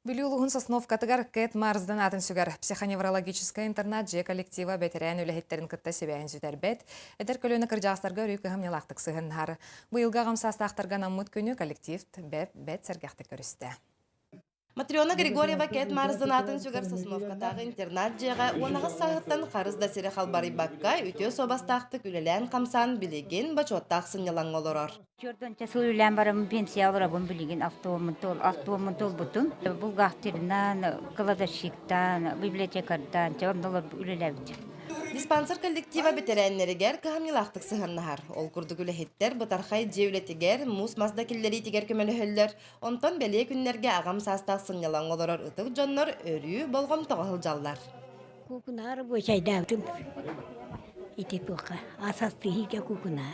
Бүлюлуғын Сосновкатыгар Кэт Марсдан атын сүгер психоневрологическая интернат же коллектива бетерян үлэхеттерин кытта себяйын зүдербет. Эдер көлөні кыржағыстарға өрүй кыхым нелақтық сығын хары. Бұйылға ғамсастақтарға наммыт күні коллектив бет сәргәхті көрісті. Матриона Григорьева Кэт Марсдан атын сүгер Сосновкатагы интернат жеға онағыз сағыттан қарыз да сері қалбары баққа үтө собастақты күлелән қамсан білеген бачоттақ сынялан олорор. Жордан часыл үлән барым пенсия алырабын білеген автомон тол бұтын. Бұлғақтырынан, каладашиктан, библиотекардан, чағындалар үлеләбді. Диспансер коллектива бетерәннерігер кығамнелақтық сығыннахар. Ол күрдік үләхеттер бұтархай жеулетігер, мұс маздакиллері тигер көмелі хөллер. Онтан бәле күннерге ағам састақ сыңнялан олорор ұтық жоннор өрі болғым тоғыл жаллар. Кукунар бөшайдавдым. Ити бұқа, асасты хиге кукуна.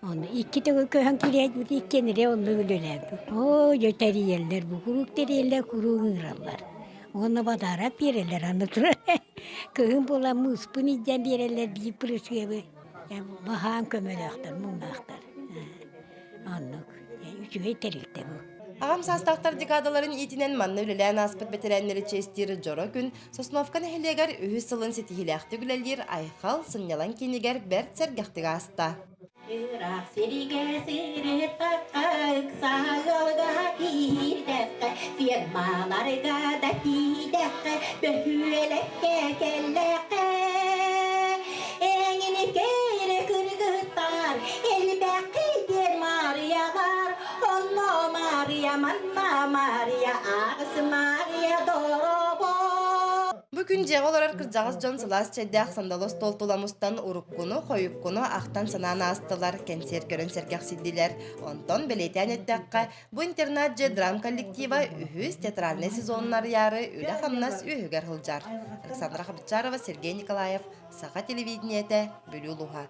Оны икки төгі көһін келейд бұд иккенере оны үлеләбді. О, жөтәрі елдер бұ, құруқтер елдер құруғын ғыралар. Оны бадарап берелер аны тұр. Көһін бола мұспын идден берелер бейіп бұрышығы. Бағаан көмеліқтар, мұңнақтар. Анық, үшіге тәрілді бұл. Ағам састақтар декадаларын етінен манны үлелән аспыт бетерәннері честері жоро күн, Сосновкан әхілегер үхі сылын сетихиләқті күләлер айқал сынялан кенегер бәрт сәргәқтіға аста. Yırak serige seri takak sağılga hidefke firmalarga da hidefke behüeleke kelleke engini kere kırgıtar elbeki der Maria'lar onno Maria manna Maria ağısı Maria dorobo. Bugün jeğe olarak kırjağız John Silas çeydaq sandalos toltulamustan urukkunu, koyukkunu aqtan sanana astılar, kenser körön sergaq sildiler. Onton beleyten etdaqqa bu internat je dram kollektiva ühüz teatralne sezonlar yarı üle xamnas ühüger hıljar. Александра Хабычарова, Сергей Николаев, Саха телевидениете, Бөлүлуха.